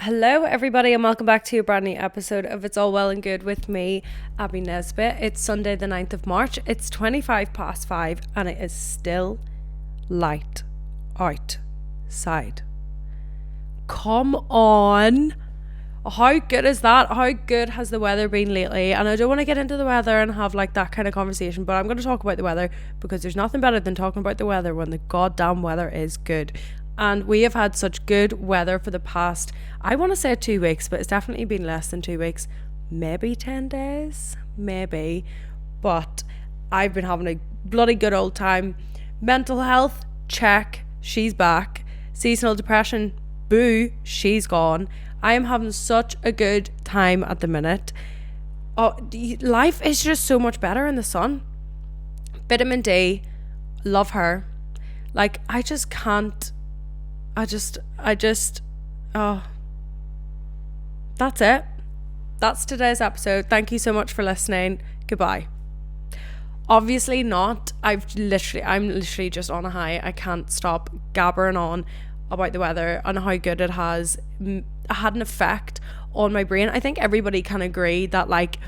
Hello, everybody, and welcome back to a brand new episode of It's All Well and Good with me, Abbie Nesbitt. It's Sunday, the 9th of March. It's 5:25, and it is still light outside. Come on. How good is that? How good has the weather been lately? And I don't want to get into the weather and have like that kind of conversation, but I'm going to talk about the weather because there's nothing better than talking about the weather when the goddamn weather is good. And we have had such good weather for the past, I want to say 2 weeks, but it's definitely been less than 2 weeks. Maybe 10 days, maybe. But I've been having a bloody good old time. Mental health, check, she's back. Seasonal depression, boo, she's gone. I am having such a good time at the minute. Oh, life is just so much better in the sun. Vitamin D, love her. Like, I just can't. Oh, that's it. That's today's episode. Thank you so much for listening. Goodbye. Obviously not. I'm literally just on a high. I can't stop gabbering on about the weather and how good it has had an effect on my brain. I think everybody can agree that like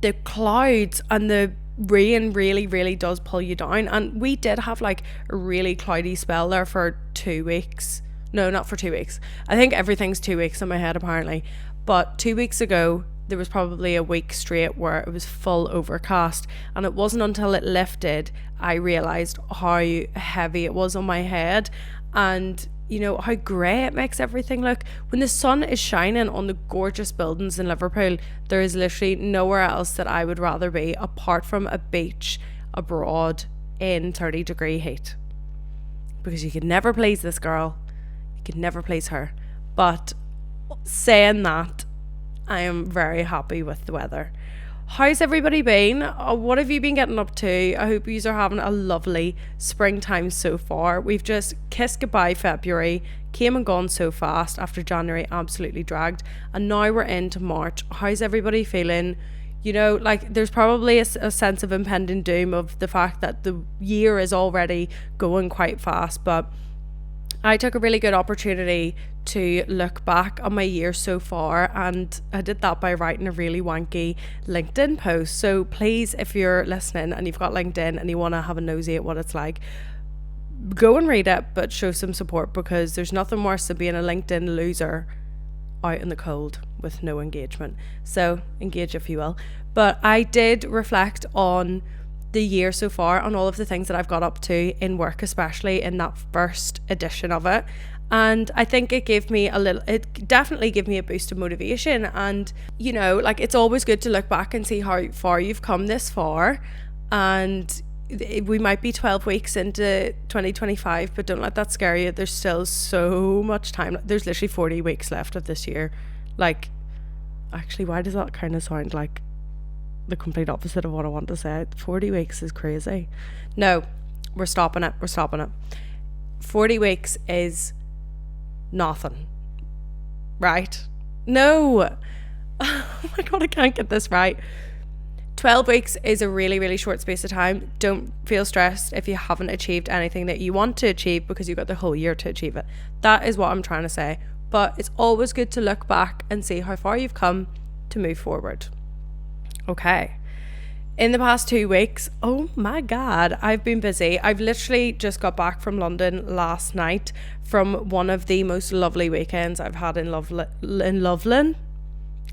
the clouds and the rain really does pull you down, and we did have like a really cloudy spell there for 2 weeks. No, not for 2 weeks. I think everything's 2 weeks in my head apparently, but 2 weeks ago there was probably a week straight where it was full overcast, and it wasn't until it lifted I realized how heavy it was on my head, and you know how grey it makes everything look. When the sun is shining on the gorgeous buildings in Liverpool, there is literally nowhere else that I would rather be apart from a beach abroad in 30-degree heat. Because you can never please this girl. You can never please her. But saying that, I am very happy with the weather. How's everybody been? What have you been getting up to? I hope you are having a lovely springtime so far. We've just kissed goodbye February, came and gone so fast after January absolutely dragged, and now we're into March. How's everybody feeling? You know, like there's probably a sense of impending doom of the fact that the year is already going quite fast, but I took a really good opportunity to look back on my year so far, and I did that by writing a really wanky LinkedIn post. So please, if you're listening and you've got LinkedIn and you want to have a nosy at what it's like, go and read it, but show some support, because there's nothing worse than being a LinkedIn loser out in the cold with no engagement. So engage if you will. But I did reflect on the year so far, on all of the things that I've got up to in work, especially in that first edition of it. And I think it definitely gave me a boost of motivation. And, you know, like it's always good to look back and see how far you've come this far. And we might be 12 weeks into 2025, but don't let that scare you. There's still so much time. There's literally 40 weeks left of this year. Like, actually, why does that kind of sound like the complete opposite of what I want to say? 40 weeks is crazy. No, we're stopping it. 40 weeks is nothing, right? No. Oh my god, I can't get this right. 12 weeks is a really short space of time. Don't feel stressed if you haven't achieved anything that you want to achieve, because you've got the whole year to achieve it. That is what I'm trying to say. But it's always good to look back and see how far you've come to move forward. Okay. In the past 2 weeks, oh my god, I've been busy. I've literally just got back from London last night from one of the most lovely weekends I've had in Loveland.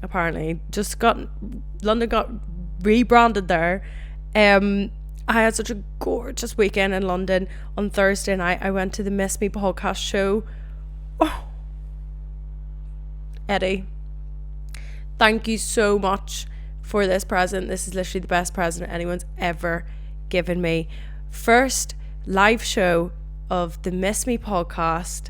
Apparently, London got rebranded there. I had such a gorgeous weekend in London. On Thursday night, I went to the Miss Me podcast show. Oh, Eddie, thank you so much for this present. This is literally the best present anyone's ever given me. First live show of the Miss Me podcast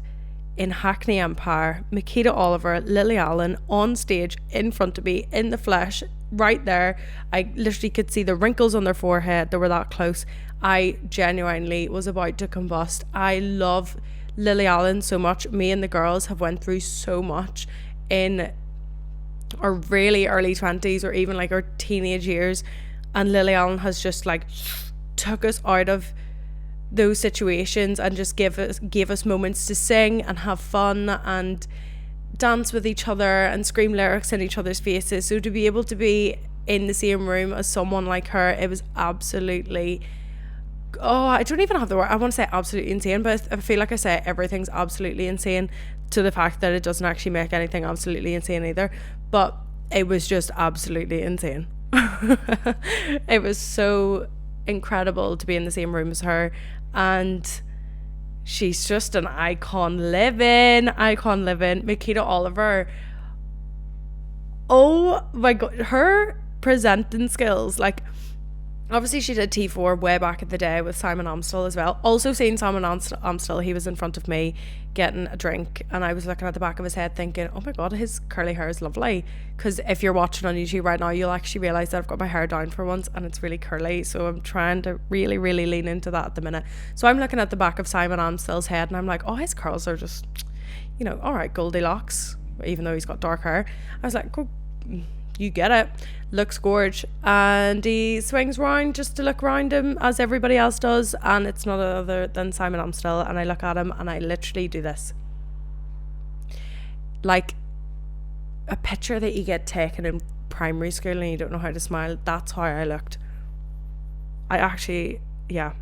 in Hackney Empire. Makita Oliver, Lily Allen on stage in front of me in the flesh, right there. I literally could see the wrinkles on their forehead. They were that close. I genuinely was about to combust. I love Lily Allen so much. Me and the girls have went through so much in our really early 20s or even like our teenage years, and Lily Allen has just like took us out of those situations and just gave us moments to sing and have fun and dance with each other and scream lyrics in each other's faces. So to be able to be in the same room as someone like her, it was absolutely, I don't even have the word. I want to say absolutely insane, but I feel like I say everything's absolutely insane, to the fact that it doesn't actually make anything absolutely insane either. But it was just absolutely insane. It was so incredible to be in the same room as her, and she's just an icon living. Makita Oliver, oh my god, her presenting skills, like, obviously she did T4 way back in the day with Simon Amstel as well. Also seen Simon Amstel, he was in front of me getting a drink, and I was looking at the back of his head thinking, oh my god, his curly hair is lovely. Because if you're watching on YouTube right now, you'll actually realise that I've got my hair down for once and it's really curly, so I'm trying to really lean into that at the minute. So I'm looking at the back of Simon Amstel's head and I'm like, oh, his curls are just, you know, alright, Goldilocks, even though he's got dark hair. I was like, oh, you get it, looks gorge. And he swings round just to look round him as everybody else does, and it's none other than Simon Amstel. And I look at him and I literally do this, like a picture that you get taken in primary school and you don't know how to smile. That's how I looked. I actually, yeah,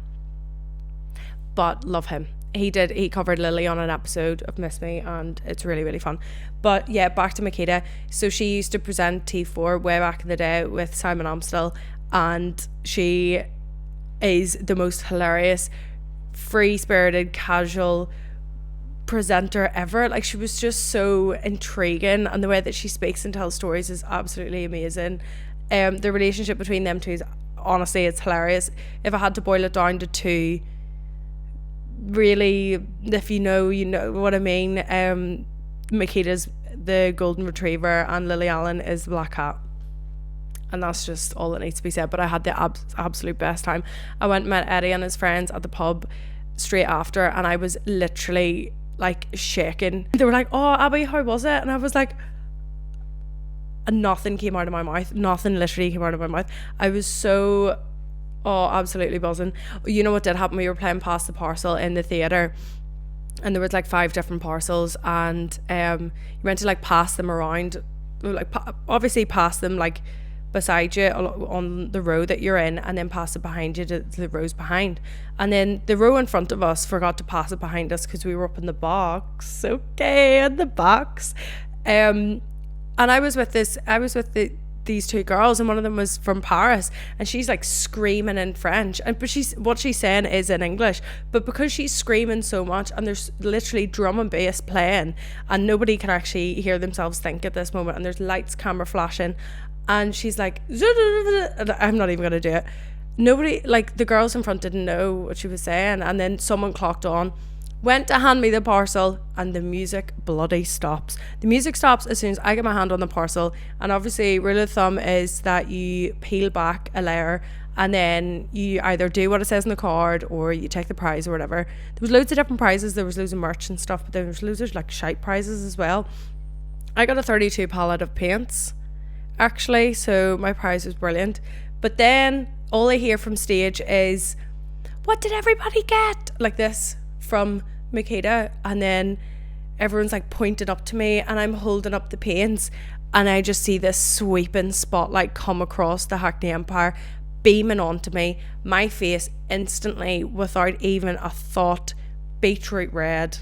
but love him. He covered Lily on an episode of Miss Me, and it's really fun. But yeah, back to Makita. So she used to present T4 way back in the day with Simon Amstel, and she is the most hilarious, free-spirited, casual presenter ever. Like, she was just so intriguing, and the way that she speaks and tells stories is absolutely amazing. The relationship between them two is, honestly, it's hilarious. If I had to boil it down to two, really, if you know what I mean. Makita's the golden retriever and Lily Allen is the black cat, and that's just all that needs to be said. But I had the absolute best time. I went and met Eddie and his friends at the pub straight after, and I was literally like shaking. They were like, oh, Abbie, how was it? And I was like, and nothing came out of my mouth. Nothing literally came out of my mouth. I was so, absolutely buzzing. You know what did happen? We were playing Pass the Parcel in the theatre, and there was like 5 different parcels, and you meant to like pass them around, like obviously pass them like beside you on the row that you're in, and then pass it behind you to the rows behind. And then the row in front of us forgot to pass it behind us because we were up in the box. Okay, in the box. And I was with these 2 girls, and one of them was from Paris, and she's like screaming in French, but what she's saying is in English, but because she's screaming so much and there's literally drum and bass playing and nobody can actually hear themselves think at this moment, and there's lights, camera flashing, and she's like, I'm not even gonna do it. Nobody, like the girls in front didn't know what she was saying, and then someone clocked on, went to hand me the parcel, and the music bloody stops. The music stops as soon as I get my hand on the parcel, and obviously rule of thumb is that you peel back a layer and then you either do what it says on the card or you take the prize or whatever. There was loads of different prizes, there was loads of merch and stuff, but there was loads of like shite prizes as well. I got a 32 palette of paints actually, so my prize was brilliant. But then all I hear from stage is, what did everybody get? Like this from Makita, and then everyone's like pointing up to me, and I'm holding up the paints, and I just see this sweeping spotlight come across the Hackney Empire, beaming onto me, my face instantly, without even a thought, beetroot red,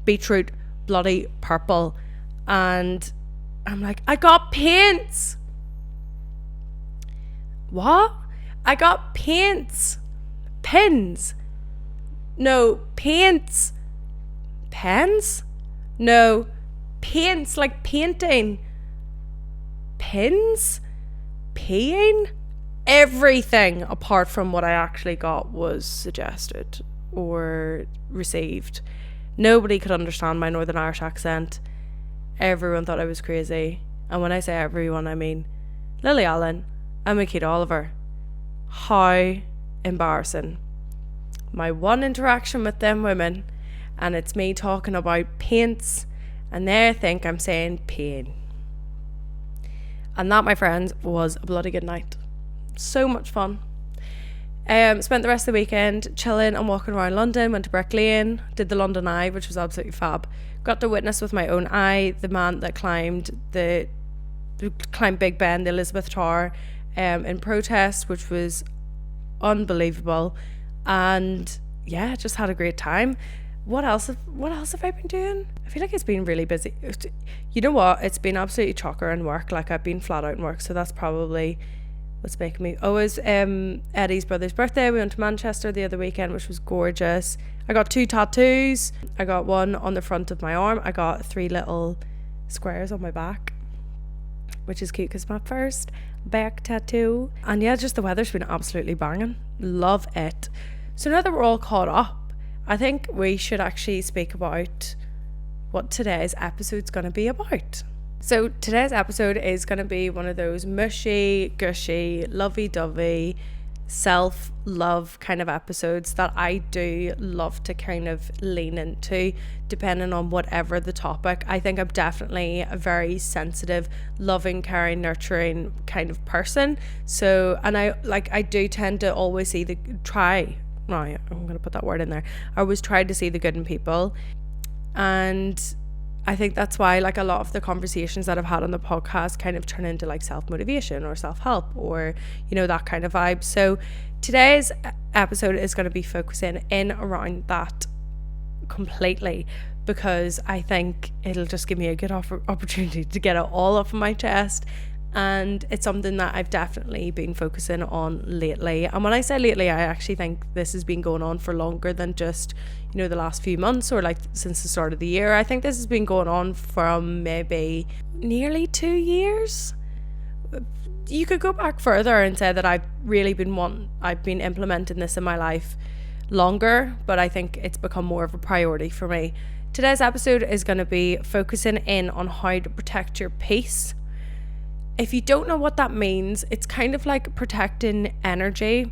beetroot bloody purple, and I'm like, I got paints. What? I got paints. Pins. No, paints. Pens? No, paints, like painting. Pins? Peeing? Everything apart from what I actually got was suggested or received. Nobody could understand my Northern Irish accent. Everyone thought I was crazy. And when I say everyone, I mean Lily Allen and Makita Oliver. How embarrassing. My one interaction with them women, and it's me talking about paints, and they think I'm saying pain. And that, my friends, was a bloody good night. So much fun. Spent the rest of the weekend chilling and walking around London. Went to Brick Lane, did the London Eye, which was absolutely fab. Got to witness with my own eye the man that climbed Big Ben, the Elizabeth Tower, in protest, which was unbelievable. And yeah, just had a great time. What else have I been doing? I feel like it's been really busy. You know what? It's been absolutely chocker in work. Like, I've been flat out in work, so that's probably what's making me. Oh, it was Eddie's brother's birthday. We went to Manchester the other weekend, which was gorgeous. I got 2 tattoos. I got one on the front of my arm. I got 3 little squares on my back, which is cute because it's my first back tattoo. And yeah, just the weather's been absolutely banging. Love it. So now that we're all caught up, I think we should actually speak about what today's episode's going to be about. So today's episode is going to be one of those mushy, gushy, lovey-dovey, self-love kind of episodes that I do love to kind of lean into, depending on whatever the topic. I think I'm definitely a very sensitive, loving, caring, nurturing kind of person. So, and I do tend to always I'm going to put that word in there. I always try to see the good in people. And I think that's why like a lot of the conversations that I've had on the podcast kind of turn into like self-motivation or self-help or, you know, that kind of vibe. So today's episode is going to be focusing in around that completely, because I think it'll just give me a good opportunity to get it all off of my chest. And it's something that I've definitely been focusing on lately. And when I say lately, I actually think this has been going on for longer than just, you know, the last few months or like since the start of the year. I think this has been going on from maybe nearly 2 years. You could go back further and say that I've been implementing this in my life longer, but I think it's become more of a priority for me. Today's episode is going to be focusing in on how to protect your peace. If you don't know what that means, it's kind of like protecting energy.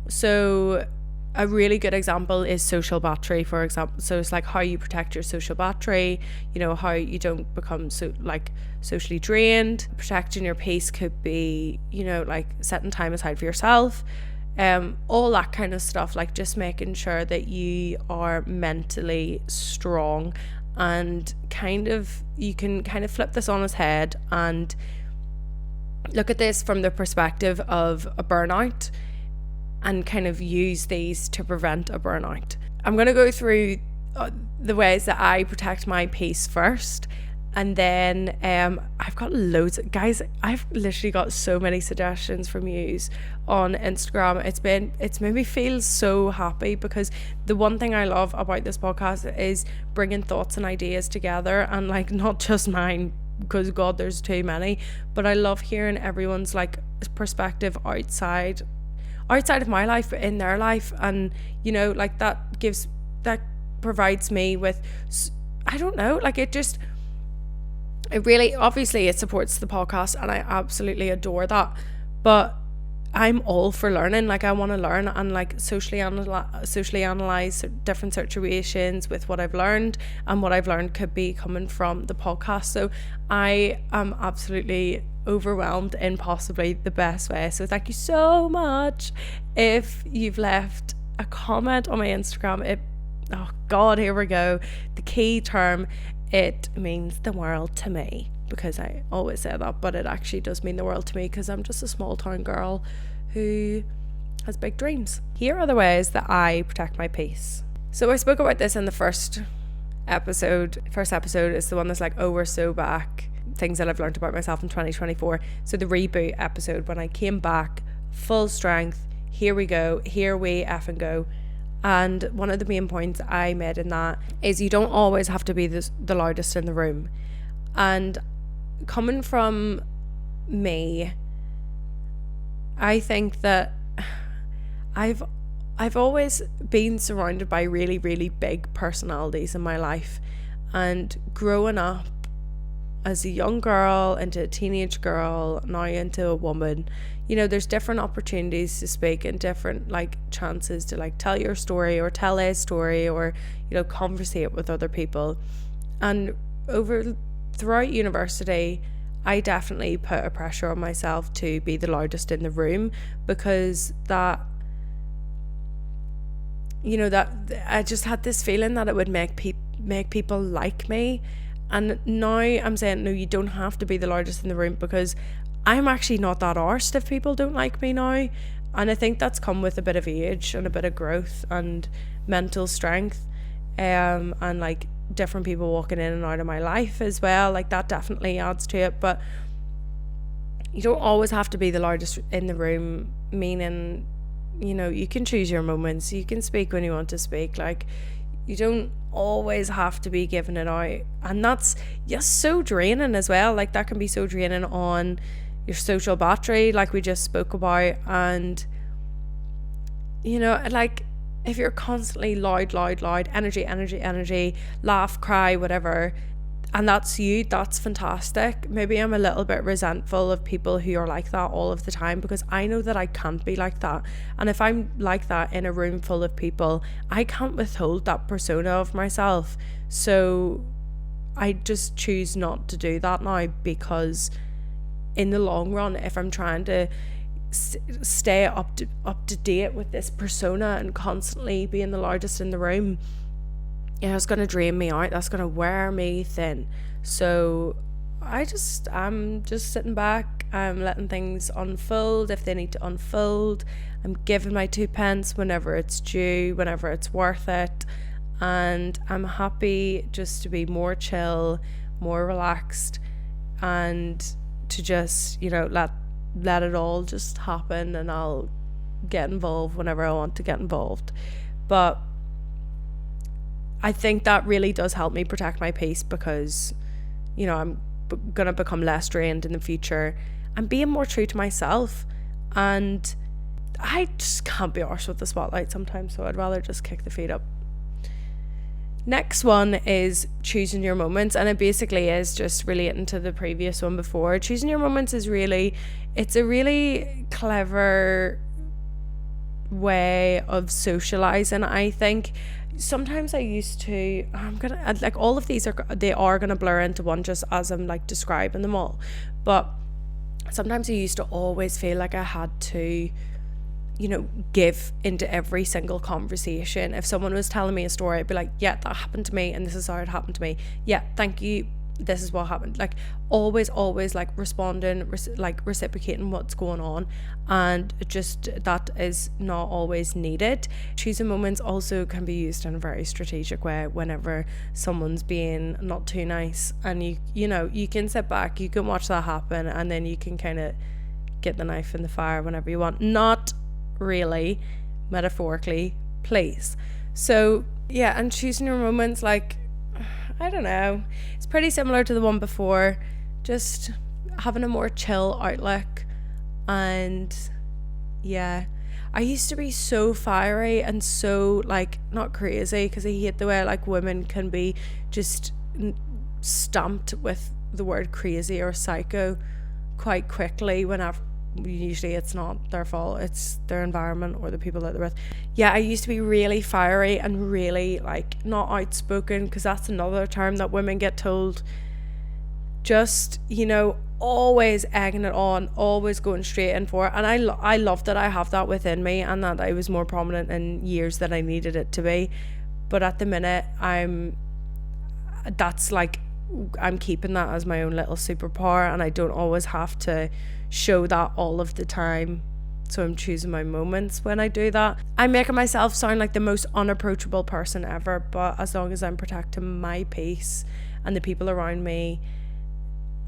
So a really good example is social battery, for example. So it's like how you protect your social battery, you know, how you don't become so like socially drained. Protecting your peace could be, you know, like setting time aside for yourself, all that kind of stuff, like just making sure that you are mentally strong. And you can kind of flip this on its head and look at this from the perspective of a burnout and kind of use these to prevent a burnout. I'm going to go through the ways that I protect my peace first, and then I've got loads of, guys, I've literally got so many suggestions from yous on Instagram. It's made me feel so happy, because the one thing I love about this podcast is bringing thoughts and ideas together, and like not just mine, because God, there's too many, but I love hearing everyone's like perspective outside of my life, but in their life. And you know, like that provides me with, I don't know, like it really, obviously it supports the podcast and I absolutely adore that, but I'm all for learning. Like I want to learn and like socially analyze different situations with what I've learned, and what I've learned could be coming from the podcast. So I am absolutely overwhelmed in possibly the best way. So thank you so much if you've left a comment on my Instagram. Oh God, here we go. The key term, it means the world to me, because I always say that, but it actually does mean the world to me, because I'm just a small town girl who has big dreams. Here are the ways that I protect my peace. So I spoke about this in the first episode. First episode is the one that's like, oh, we're so back, things that I've learned about myself in 2024. So the reboot episode, when I came back full strength, here we effing go. And one of the main points I made in that is you don't always have to be the loudest in the room. And coming from me, I think that I've always been surrounded by really, really big personalities in my life. And growing up as a young girl, into a teenage girl, now into a woman, you know, there's different opportunities to speak and different like chances to like tell your story or tell a story or, you know, conversate with other people. And throughout university, I definitely put a pressure on myself to be the loudest in the room, because that you know, that I just had this feeling that it would make people like me. And now I'm saying, no, you don't have to be the largest in the room, because I'm actually not that arsed if people don't like me now. And I think that's come with a bit of age and a bit of growth and mental strength, and like different people walking in and out of my life as well. Like that definitely adds to it. But you don't always have to be the largest in the room, meaning, you know, you can choose your moments, you can speak when you want to speak. Like, you don't always have to be giving it out. And that's just so draining as well. Like, that can be so draining on your social battery, like we just spoke about. And, you know, like, if you're constantly loud, energy, laugh, cry, whatever, and that's you, that's fantastic. Maybe I'm a little bit resentful of people who are like that all of the time, because I know that I can't be like that. And if I'm like that in a room full of people, I can't withhold that persona of myself. So I just choose not to do that now, because in the long run, if I'm trying to stay up to date with this persona and constantly being the largest in the room, yeah, it's going to drain me out. That's going to wear me thin. So I'm just sitting back. I'm letting things unfold if they need to unfold. I'm giving my 2 pence whenever it's due, whenever it's worth it. And I'm happy just to be more chill, more relaxed, and to just, you know, let it all just happen, and I'll get involved whenever I want to get involved. But I think that really does help me protect my peace, because, you know, I'm going to become less drained in the future and being more true to myself. And I just can't be arsed with the spotlight sometimes, so I'd rather just kick the feet up. Next one is choosing your moments, and it basically is just relating to the previous one before. Choosing your moments is it's a really clever way of socializing, I think. Sometimes I used to, like, all of these are gonna blur into one just as I'm like describing them all. But sometimes I used to always feel like I had to, you know, give into every single conversation. If someone was telling me a story, I'd be like, yeah, that happened to me, and this is how it happened to me. Yeah, thank you, this is what happened. Like, always like responding, like reciprocating what's going on. And just that is not always needed. Choosing moments also can be used in a very strategic way whenever someone's being not too nice, and you know, you can sit back, you can watch that happen, and then you can kind of get the knife in the fire whenever you want. Not really, metaphorically, please. So yeah, and choosing your moments, like, I don't know, it's pretty similar to the one before, just having a more chill outlook. And yeah, I used to be so fiery and so, like, not crazy, because I hate the way like women can be just stamped with the word crazy or psycho quite quickly, whenever usually it's not their fault, it's their environment or the people that they're with. Yeah, I used to be really fiery and really, like, not outspoken, because that's another term that women get told. Just, you know, always egging it on, always going straight in for it. And I love that I have that within me, and that I was more prominent in years than I needed it to be. But at the minute, I'm keeping that as my own little superpower, and I don't always have to show that all of the time. So I'm choosing my moments when I do that. I'm making myself sound like the most unapproachable person ever, but as long as I'm protecting my peace and the people around me,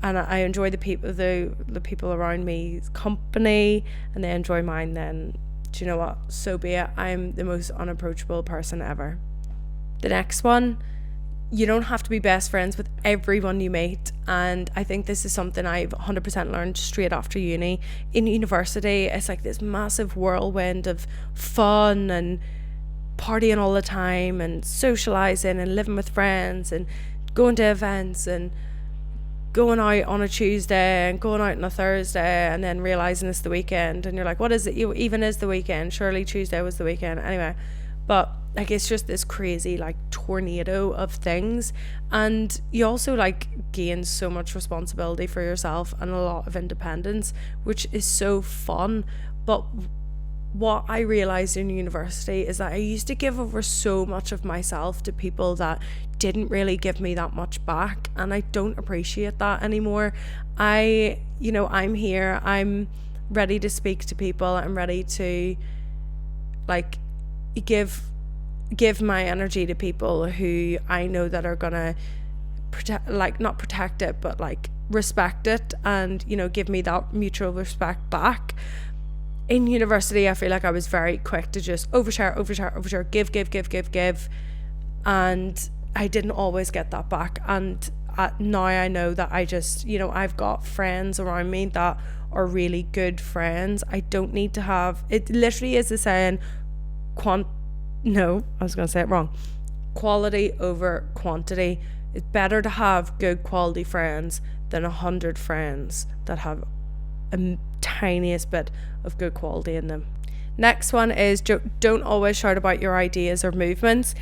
and I enjoy the people around me's company, and they enjoy mine, then do you know what? So be it. I'm the most unapproachable person ever. The next one, you don't have to be best friends with everyone you meet. And I think this is something I've 100% learned straight after uni. In university, it's like this massive whirlwind of fun and partying all the time and socializing and living with friends and going to events and going out on a Tuesday and going out on a Thursday, and then realizing it's the weekend, and you're like, what is it even is the weekend? Surely Tuesday was the weekend. Anyway, but like, it's just this crazy like tornado of things, and you also like gain so much responsibility for yourself and a lot of independence, which is so fun. But what I realized in university is that I used to give over so much of myself to people that didn't really give me that much back, and I don't appreciate that anymore. I'm here, I'm ready to speak to people, I'm ready to like give my energy to people who I know that are gonna not protect it, but like respect it, and give me that mutual respect back. In university, I feel like I was very quick to just overshare, give, and I didn't always get that back. And now I know that I just, I've got friends around me that are really good friends. I don't need to have, it literally is the saying, no, I was going to say it wrong. Quality over quantity. It's better to have good quality friends than 100 friends that have a tiniest bit of good quality in them. Next one is don't always shout about your ideas or movements.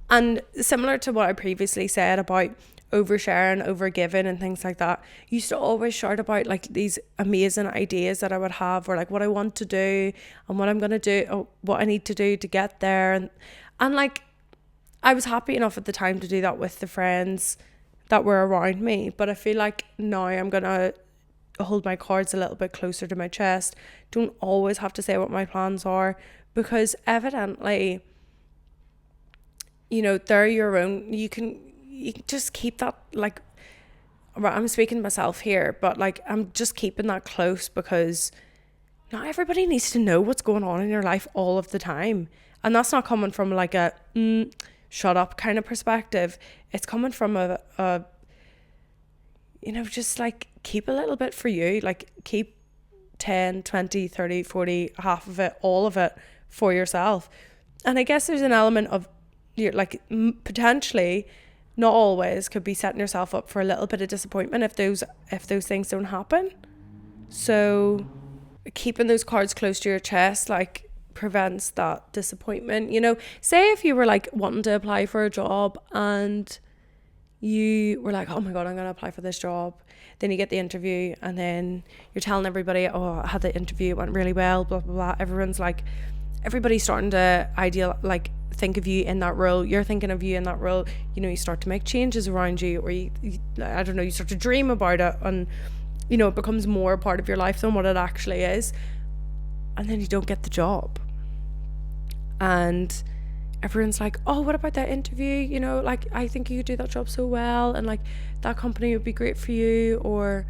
And similar to what I previously said about oversharing, overgiving and things like that, I used to always shout about like these amazing ideas that I would have, or like what I want to do and what I'm going to do, or what I need to do to get there. And like, I was happy enough at the time to do that with the friends that were around me. But I feel like now I'm going to hold my cards a little bit closer to my chest. Don't always have to say what my plans are, because evidently, they're your own. You can just keep that, like, I'm speaking to myself here, but like I'm just keeping that close, because not everybody needs to know what's going on in your life all of the time. And that's not coming from like a shut up kind of perspective. It's coming from a just like keep a little bit for you, like keep 10, 20, 30, 40, half of it, all of it for yourself. And I guess there's an element of you're like potentially, not always, could be setting yourself up for a little bit of disappointment if those things don't happen. So keeping those cards close to your chest like prevents that disappointment. Say if you were like wanting to apply for a job and you were like, oh my god, I'm gonna apply for this job. Then you get the interview and then you're telling everybody, oh, I had the interview, it went really well, blah blah blah. Everybody's starting to think of you in that role. You're thinking of you in that role. You start to make changes around you, or you start to dream about it, and it becomes more a part of your life than what it actually is. And then you don't get the job, and everyone's like, oh, what about that interview? I think you could do that job so well, and like that company would be great for you. Or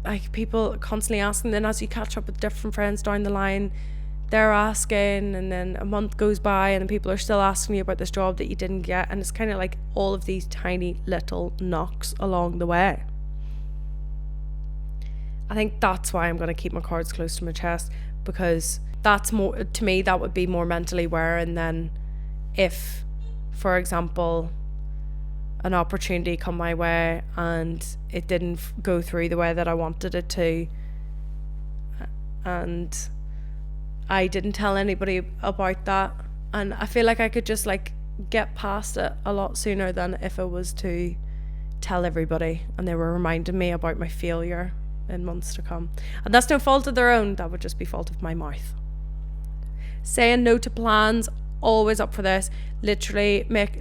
like people constantly asking, then as you catch up with different friends down the line, they're asking, and then a month goes by and then people are still asking you about this job that you didn't get. And it's kind of like all of these tiny little knocks along the way. I think that's why I'm going to keep my cards close to my chest, because that's more, to me, that would be more mentally wearing than if, for example, an opportunity come my way and it didn't go through the way that I wanted it to, and I didn't tell anybody about that. And I feel like I could just like get past it a lot sooner than if I was to tell everybody and they were reminding me about my failure in months to come. And that's no fault of their own, that would just be fault of my mouth. Saying no to plans, always up for this. Literally make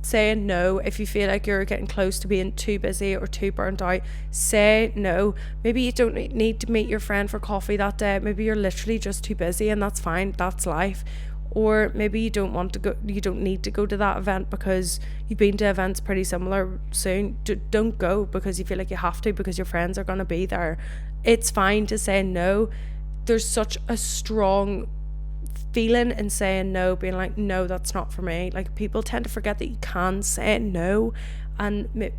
saying no if you feel like you're getting close to being too busy or too burnt out. Say no. Maybe you don't need to meet your friend for coffee that day. Maybe you're literally just too busy, and that's fine, that's life. Or maybe you don't need to go to that event because you've been to events pretty similar soon. Don't go because you feel like you have to, because your friends are going to be there. It's fine to say no. There's such a strong feeling in saying no, being like, no, that's not for me. Like, people tend to forget that you can say no. And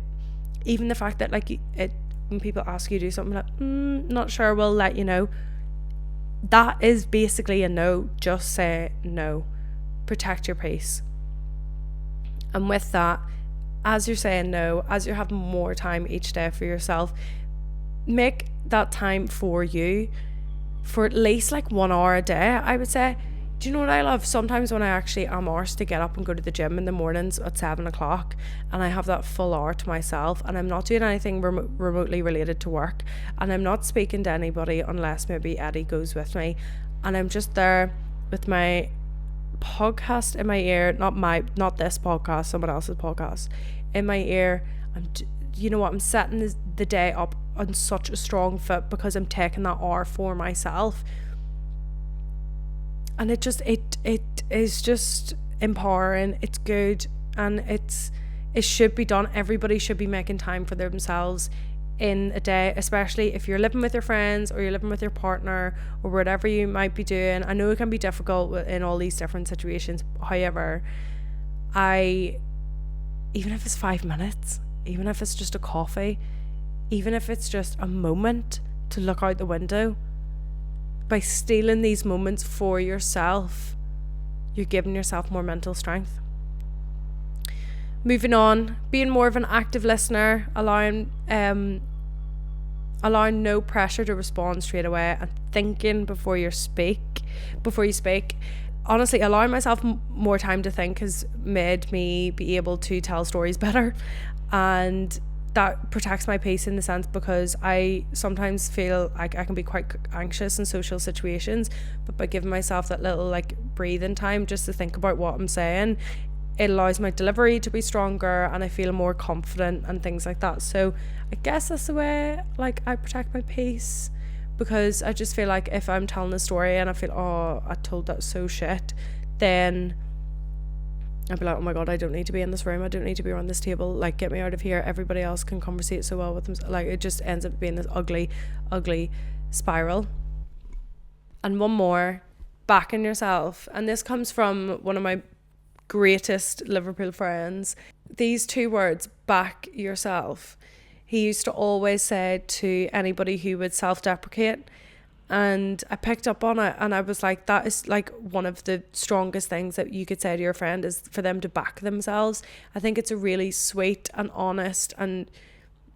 even the fact that when people ask you to do something, like, not sure, we'll let you know, that is basically a no. Just say no. Protect your peace. And with that, as you're saying no, as you're having more time each day for yourself, make that time for you for at least 1 hour a day. I would say Do you know what I love? Sometimes when I actually am arsed to get up and go to the gym in the mornings at 7 o'clock, and I have that full hour to myself, and I'm not doing anything remotely related to work, and I'm not speaking to anybody unless maybe Eddie goes with me, and I'm just there with my podcast in my ear, not this podcast, someone else's podcast in my ear. You know what? I'm setting the day up on such a strong foot because I'm taking that hour for myself. And it is just empowering. It's good, and it should be done. Everybody should be making time for themselves in a day, especially if you're living with your friends or you're living with your partner or whatever you might be doing. I know it can be difficult in all these different situations. However, even if it's 5 minutes, even if it's just a coffee, even if it's just a moment to look out the window, by stealing these moments for yourself, you're giving yourself more mental strength. Moving on, being more of an active listener, allowing no pressure to respond straight away, and thinking before you speak. Honestly, allowing myself more time to think has made me be able to tell stories better, and that protects my peace in the sense because I sometimes feel like I can be quite anxious in social situations, but by giving myself that little like breathing time just to think about what I'm saying, it allows my delivery to be stronger and I feel more confident and things like that. So I guess that's the way like I protect my peace, because I just feel like if I'm telling a story and I feel, oh, I told that so shit, then I'd be like, oh my god, I don't need to be in this room, I don't need to be around this table, like get me out of here, everybody else can conversate so well with them. Like it just ends up being this ugly spiral. And one more, backing yourself, and this comes from one of my greatest Liverpool friends. These two words, back yourself, he used to always say to anybody who would self-deprecate, and I picked up on it and I was like, that is like one of the strongest things that you could say to your friend, is for them to back themselves. I think it's a really sweet and honest, and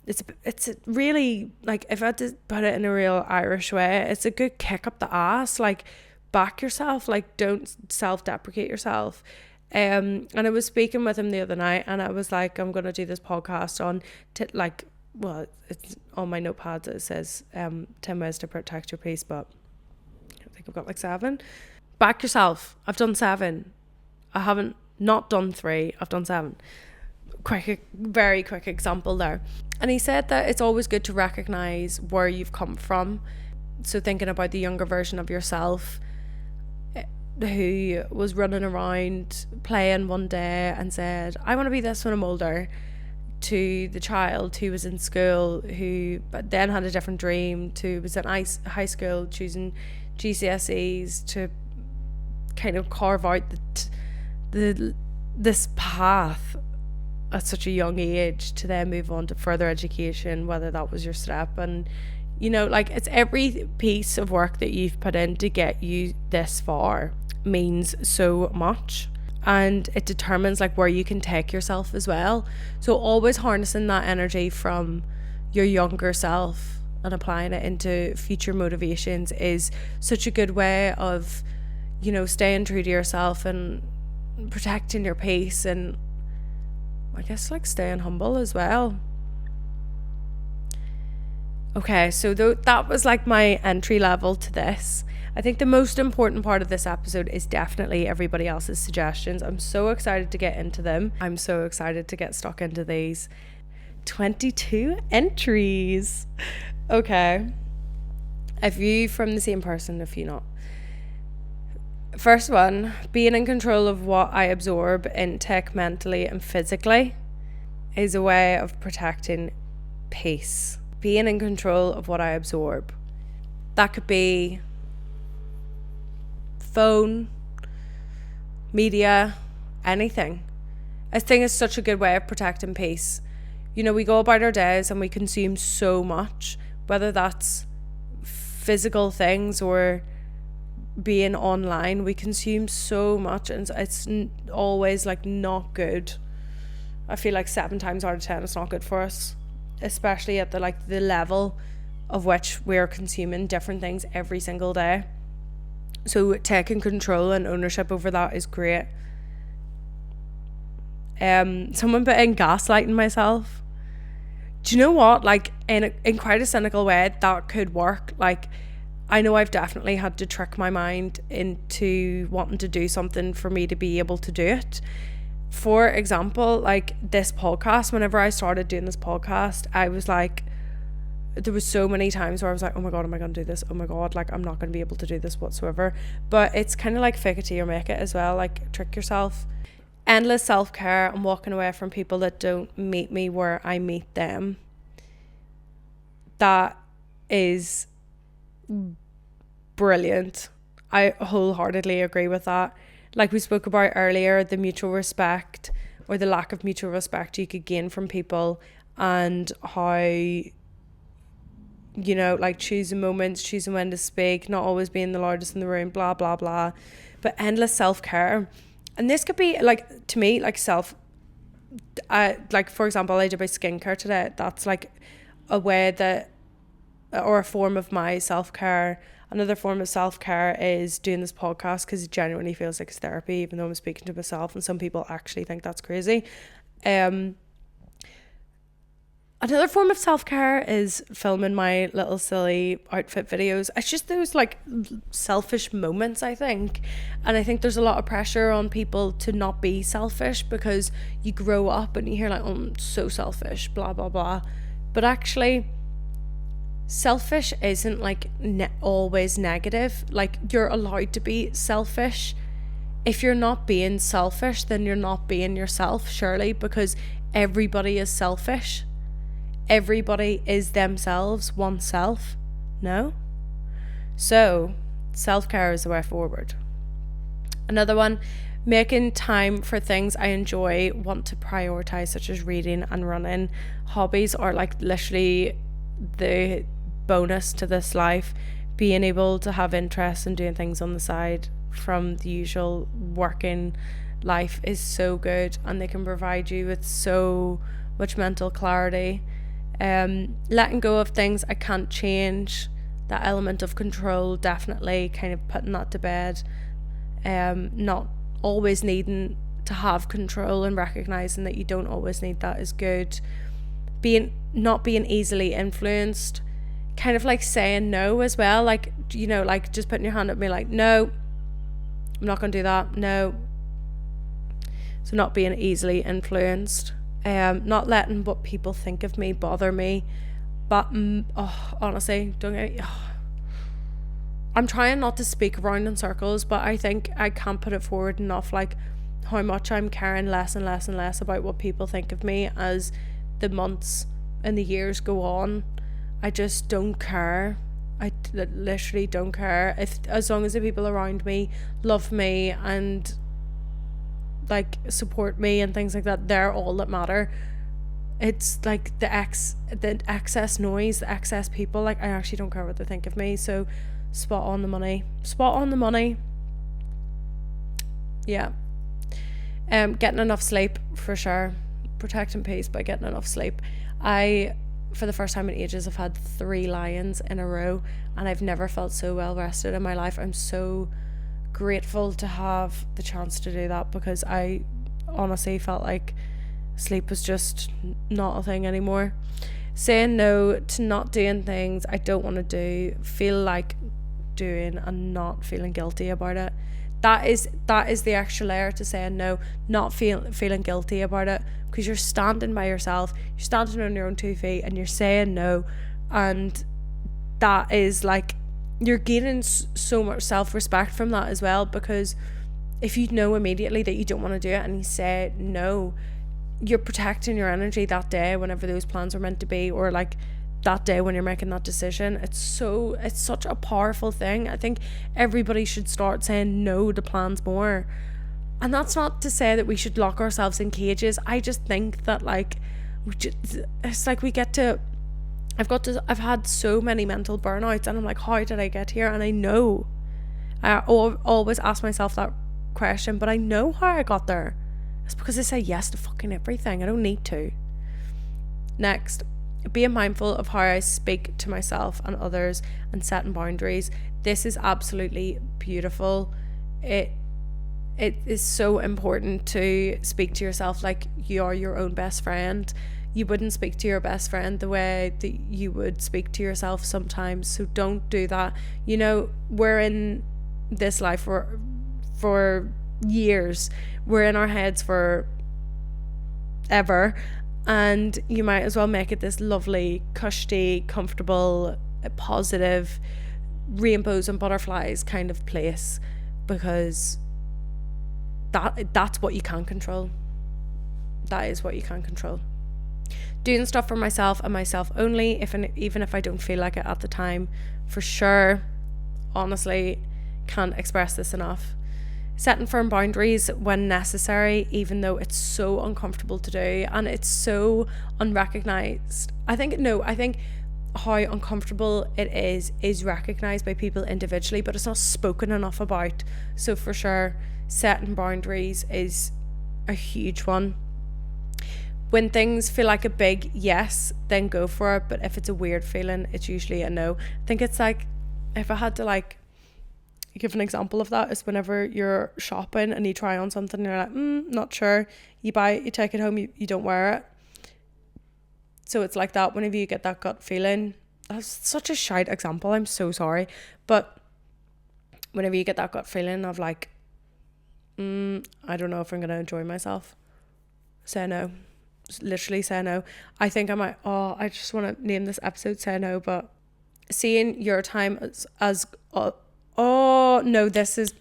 it's really, like, if I had to put it in a real Irish way, it's a good kick up the ass. Like, back yourself, like don't self-deprecate yourself. And I was speaking with him the other night and I was like, I'm going to do this podcast on well, it's on my notepads, it says 10 ways to protect your peace, but I think I've got like 7. Back yourself. I've done 7. I haven't not done 3. I've done 7. Very quick example there. And he said that it's always good to recognize where you've come from. So thinking about the younger version of yourself who was running around playing one day and said, I want to be this when I'm older, to the child who was in school who but then had a different dream, to was in high school choosing GCSEs, to kind of carve out this path at such a young age to then move on to further education, whether that was your step. And you know, like, it's every piece of work that you've put in to get you this far means so much, and it determines like where you can take yourself as well. So always harnessing that energy from your younger self and applying it into future motivations is such a good way of, you know, staying true to yourself and protecting your peace, and I guess like staying humble as well. Okay, so that was like my entry level to this. I think the most important part of this episode is definitely everybody else's suggestions. I'm so excited to get into them. I'm so excited to get stuck into these. 22 entries. Okay. A few from the same person, a few not. First one, being in control of what I absorb, intake mentally and physically, is a way of protecting peace. Being in control of what I absorb. That could be phone, media, anything. I think it's such a good way of protecting peace. You know, we go about our days and we consume so much, whether that's physical things or being online. We consume so much and it's always like not good. I feel like 7 times out of 10 it's not good for us, especially at the level of which we're consuming different things every single day. So taking control and ownership over that is great. Someone put in gaslighting myself. Do you know what? Like, in quite a cynical way, that could work. Like, I know I've definitely had to trick my mind into wanting to do something for me to be able to do it. For example, like this podcast, whenever I started doing this podcast, I was like, there was so many times where I was like, oh my god, am I going to do this? Oh my god, like I'm not going to be able to do this whatsoever. But it's kind of like fake it till you make it as well, like trick yourself. Endless self-care and walking away from people that don't meet me where I meet them. That is brilliant. I wholeheartedly agree with that. Like we spoke about earlier, the mutual respect or the lack of mutual respect you could gain from people, and how, you know, like choosing moments, choosing when to speak, not always being the loudest in the room, blah blah blah. But endless self-care, and this could be like, to me, like like for example, I did my skincare today. That's like a way that, or a form of my self-care. Another form of self-care is doing this podcast, because it genuinely feels like it's therapy, even though I'm speaking to myself, and some people actually think that's crazy. Another form of self-care is filming my little silly outfit videos. It's just those like selfish moments, I think. And I think there's a lot of pressure on people to not be selfish, because you grow up and you hear like, oh, I'm so selfish, blah, blah, blah. But actually, selfish isn't like always negative. Like, you're allowed to be selfish. If you're not being selfish, then you're not being yourself, surely, because everybody is selfish. Everybody is themselves, oneself. No? So, self-care is the way forward. Another one, making time for things I enjoy, want to prioritize, such as reading and running. Hobbies are like literally the bonus to this life. Being able to have interests and doing things on the side from the usual working life is so good, and they can provide you with so much mental clarity. Letting go of things I can't change, that element of control, definitely kind of putting that to bed. Not always needing to have control, and recognizing that you don't always need that is good. Not being easily influenced, kind of like saying no as well, like, you know, like just putting your hand up and be like, no, I'm not gonna do that, no. So not being easily influenced. Not letting what people think of me bother me. But honestly, I'm trying not to speak around in circles, but I think I can't put it forward enough, like how much I'm caring less and less and less about what people think of me as the months and the years go on. I just don't care. I literally don't care. As long as the people around me love me and like support me and things like that, they're all that matter. It's like the excess noise, the excess people, like I actually don't care what they think of me. So spot on the money. Yeah. Getting enough sleep, for sure. Protecting peace by getting enough sleep. I, for the first time in ages, have had 3 lions in a row, and I've never felt so well rested in my life. I'm so grateful to have the chance to do that, because I honestly felt like sleep was just not a thing anymore. Saying no to not doing things I don't want to do, feel like doing, and not feeling guilty about it. That is the extra layer to saying no, not feeling guilty about it, because you're standing by yourself, you're standing on your own 2 feet, and you're saying no, and that is like, you're gaining so much self-respect from that as well, because if you know immediately that you don't want to do it and you say no, you're protecting your energy that day whenever those plans are meant to be, or like that day when you're making that decision. It's such a powerful thing. I think everybody should start saying no to plans more. And that's not to say that we should lock ourselves in cages. I just think that like it's like I've had so many mental burnouts, and I'm like, how did I get here? And I know, I always ask myself that question, but I know how I got there. It's because I say yes to fucking everything. I don't need to. Next, being mindful of how I speak to myself and others and setting boundaries. This is absolutely beautiful. It is so important to speak to yourself like you are your own best friend. You wouldn't speak to your best friend the way that you would speak to yourself sometimes. So don't do that. You know, we're in this life for years. We're in our heads for ever, and you might as well make it this lovely, cushy, comfortable, positive, rainbows and butterflies kind of place, because that's what you can control. That is what you can control. Doing stuff for myself and myself only, even if I don't feel like it at the time, for sure. Honestly, can't express this enough. Setting firm boundaries when necessary, even though it's so uncomfortable to do and it's so unrecognized. I think how uncomfortable it is recognized by people individually, but it's not spoken enough about. So for sure, setting boundaries is a huge one. When things feel like a big yes, then go for it. But if it's a weird feeling, it's usually a no. I think it's like, if I had to like give an example of that, is whenever you're shopping and you try on something and you're like, not sure. You buy it, you take it home, you don't wear it. So it's like that whenever you get that gut feeling. That's such a shite example, I'm so sorry. But whenever you get that gut feeling of like, I don't know if I'm going to enjoy myself, say no. Literally say no. I think I might, I just want to name this episode Say No, but seeing your time as no, this is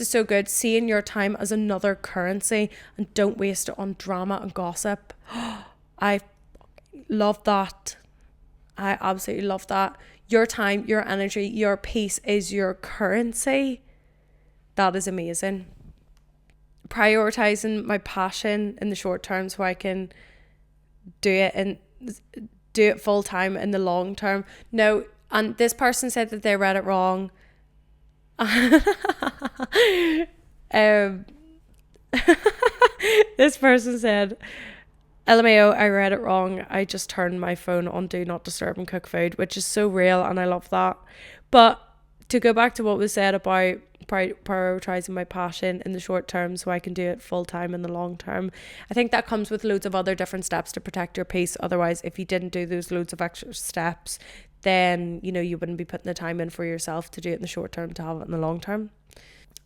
so good. Seeing your time as another currency, and don't waste it on drama and gossip. I love that. I absolutely love that. Your time, your energy, your peace is your currency. That is amazing. Prioritizing my passion in the short term so I can do it full time in the long term. No, and this person said that they read it wrong. This person said, LMAO, I read it wrong. I just turned my phone on Do Not Disturb and cook food, which is so real, and I love that. But to go back to what was said about prioritizing my passion in the short term so I can do it full time in the long term, I think that comes with loads of other different steps to protect your peace. Otherwise, if you didn't do those loads of extra steps, then you wouldn't be putting the time in for yourself to do it in the short term to have it in the long term.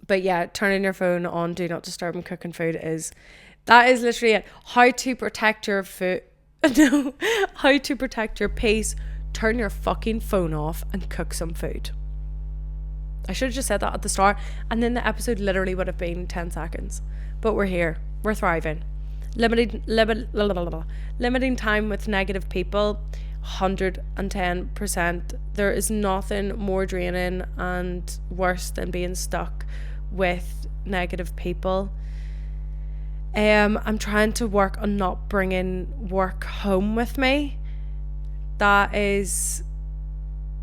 But yeah, turning your phone on Do Not Disturb and cooking food that is literally it. How to protect your how to protect your peace. Turn your fucking phone off and cook some food. I should have just said that at the start, and then the episode literally would have been 10 seconds. But we're here. We're thriving. Limiting time with negative people, 110%. There is nothing more draining and worse than being stuck with negative people. I'm trying to work on not bringing work home with me. That is,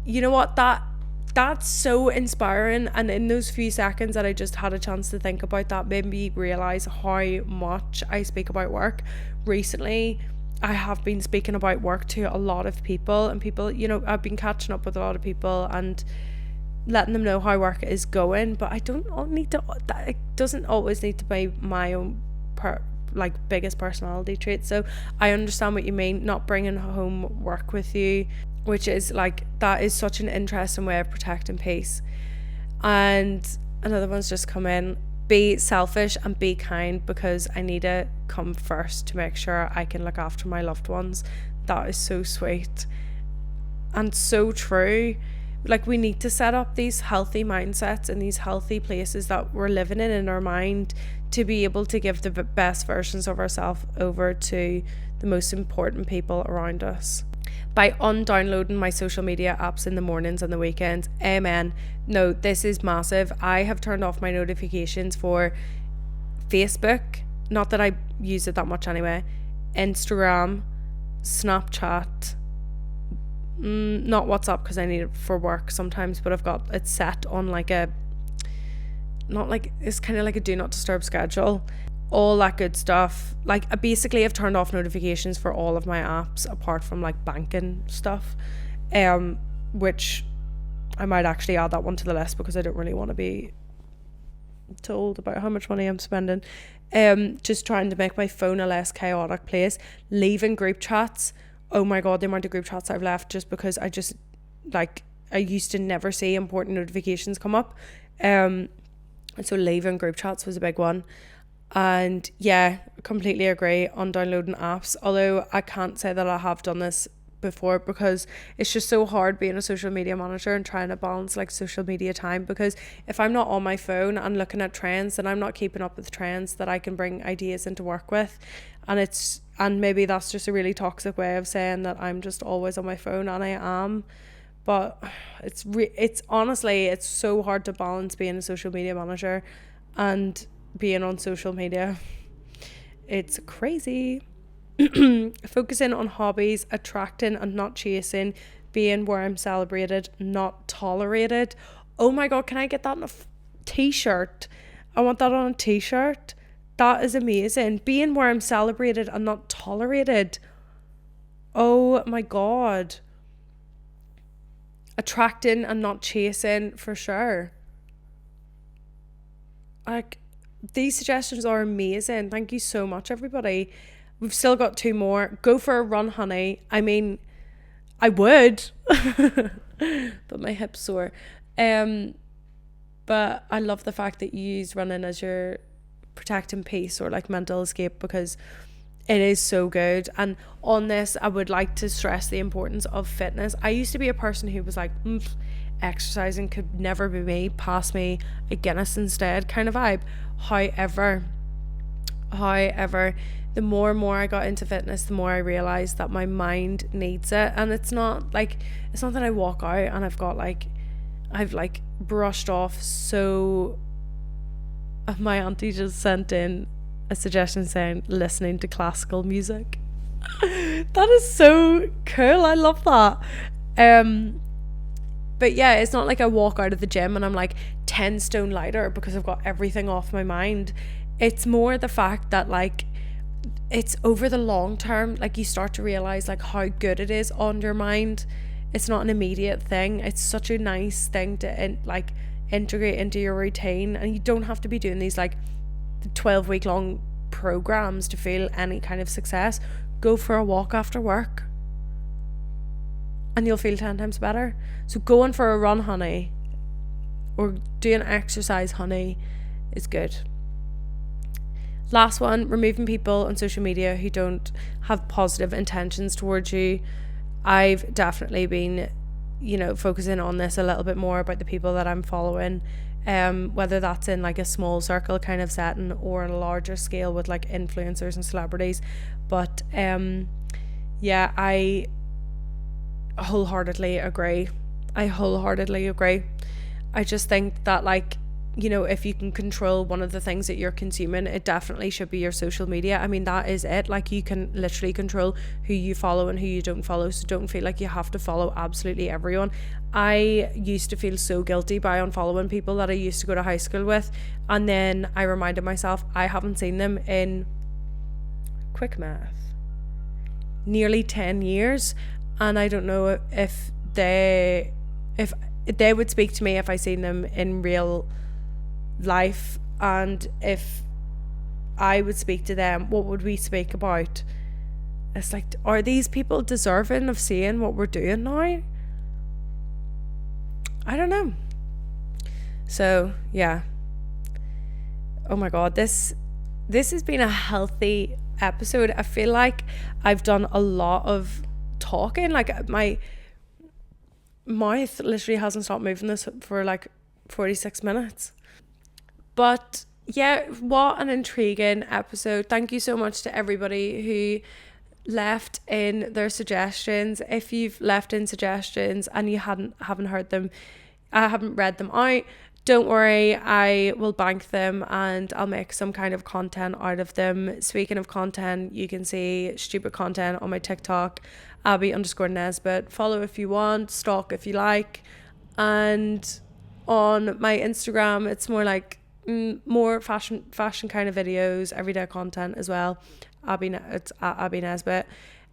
you know what, that's so inspiring. And in those few seconds that I just had a chance to think about that, made me realise how much I speak about work. Recently, I have been speaking about work to a lot of people, and people, I've been catching up with a lot of people and letting them know how work is going. But it doesn't always need to be my own biggest personality trait. So I understand what you mean, not bringing home work with you, which is that is such an interesting way of protecting peace. And another one's just come in: be selfish and be kind, because I need to come first to make sure I can look after my loved ones. That is so sweet and so true. We need to set up these healthy mindsets and these healthy places that we're living in our mind to be able to give the best versions of ourselves over to the most important people around us. By undownloading my social media apps in the mornings and the weekends, amen. No, this is massive. I have turned off my notifications for Facebook, not that I use it that much anyway, Instagram, Snapchat, not WhatsApp because I need it for work sometimes, but I've got it set on it's kind of like a do not disturb schedule. all that good stuff. Like, basically I've turned off notifications for all of my apps apart from like banking stuff, which I might actually add that one to the list because I don't really want to be told about how much money I'm spending. Just trying to make my phone a less chaotic place. Leaving group chats. Oh my god, the amount of group chats I've left just because I used to never see important notifications come up. And so leaving group chats was a big one. And yeah, completely agree on downloading apps, although I can't say that I have done this before because it's just so hard being a social media manager and trying to balance like social media time, because if I'm not on my phone and looking at trends, then I'm not keeping up with trends that I can bring ideas into work with. And maybe that's just a really toxic way of saying that I'm just always on my phone, and I am, but it's honestly, it's so hard to balance being a social media manager and being on social media. It's crazy. Focusing on hobbies, attracting and not chasing, being where I'm celebrated, not tolerated. Oh my god, can I get that on a t-shirt? I want that on a t-shirt. That is amazing. Being where I'm celebrated and not tolerated. Oh my god. Attracting and not chasing, for sure. Like, these suggestions are amazing. Thank you so much, everybody. We've still got 2 more. Go for a run, honey. I mean, I would, but my hip's sore. But I love the fact that you use running as your protecting peace or like mental escape, because it is so good. And on this, I would like to stress the importance of fitness. I used to be a person who was like, exercising could never be me, pass me a Guinness instead kind of vibe. However, the more and more I got into fitness, the more I realized that my mind needs it. And it's not that I walk out and I've brushed off. So my auntie just sent in a suggestion saying listening to classical music. That is so cool. I love that. But yeah, it's not like I walk out of the gym and I'm like 10 stone lighter because I've got everything off my mind. It's more the fact that like it's over the long term, like you start to realize like how good it is on your mind. It's not an immediate thing. It's such a nice thing to integrate into your routine, and you don't have to be doing these like 12-week long programs to feel any kind of success. Go for a walk after work and you'll feel 10 times better. So going for a run, honey, or doing exercise, honey, is good. Last one, removing people on social media who don't have positive intentions towards you. I've definitely been, focusing on this a little bit more about the people that I'm following, whether that's in like a small circle kind of setting or on a larger scale with like influencers and celebrities. But yeah, I wholeheartedly agree. I just think that like, if you can control one of the things that you're consuming, it definitely should be your social media. I mean, that is it. Like, you can literally control who you follow and who you don't follow, so don't feel like you have to follow absolutely everyone. I used to feel so guilty by unfollowing people that I used to go to high school with, and then I reminded myself I haven't seen them in, quick math, nearly 10 years, and I don't know if they would speak to me if I seen them in real life, and if I would speak to them, what would we speak about? It's like, are these people deserving of seeing what we're doing now? I don't know. So yeah, oh my god, this has been a healthy episode. I feel like I've done a lot of talking, like my mouth literally hasn't stopped moving this for like 46 minutes. But yeah, what an intriguing episode. Thank you so much to everybody who left in their suggestions. If you've left in suggestions and you haven't heard them, I haven't read them out, don't worry, I will bank them and I'll make some kind of content out of them. Speaking of content, you can see stupid content on my TikTok, Abbie_Nesbitt. Follow if you want, stalk if you like. And on my Instagram, it's more like more fashion kind of videos, everyday content as well. It's at Abbie Nesbitt.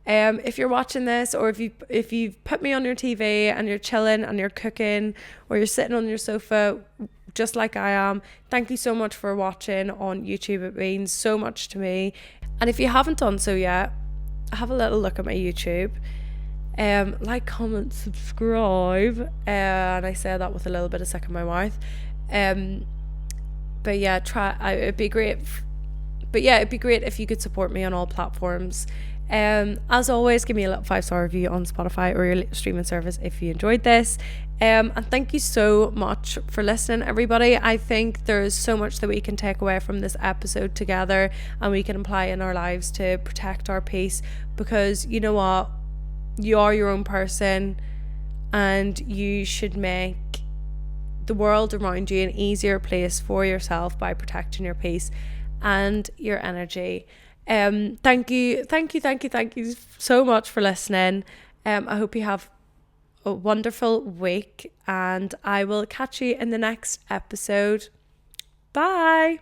If you're watching this, or if you've put me on your TV and you're chilling and you're cooking, or you're sitting on your sofa just like I am, thank you so much for watching on YouTube. It means so much to me. And if you haven't done so yet, have a little look at my YouTube. Like, comment, subscribe, and I say that with a little bit of sick in my mouth. But yeah, it'd be great. It'd be great if you could support me on all platforms. As always, give me a little 5-star review on Spotify or your streaming service if you enjoyed this. And thank you so much for listening, everybody. I think there's so much that we can take away from this episode together, and we can apply in our lives to protect our peace, because you know what? You are your own person, and you should make the world around you an easier place for yourself by protecting your peace and your energy. Thank you so much for listening. I hope you have a wonderful week, and I will catch you in the next episode. Bye.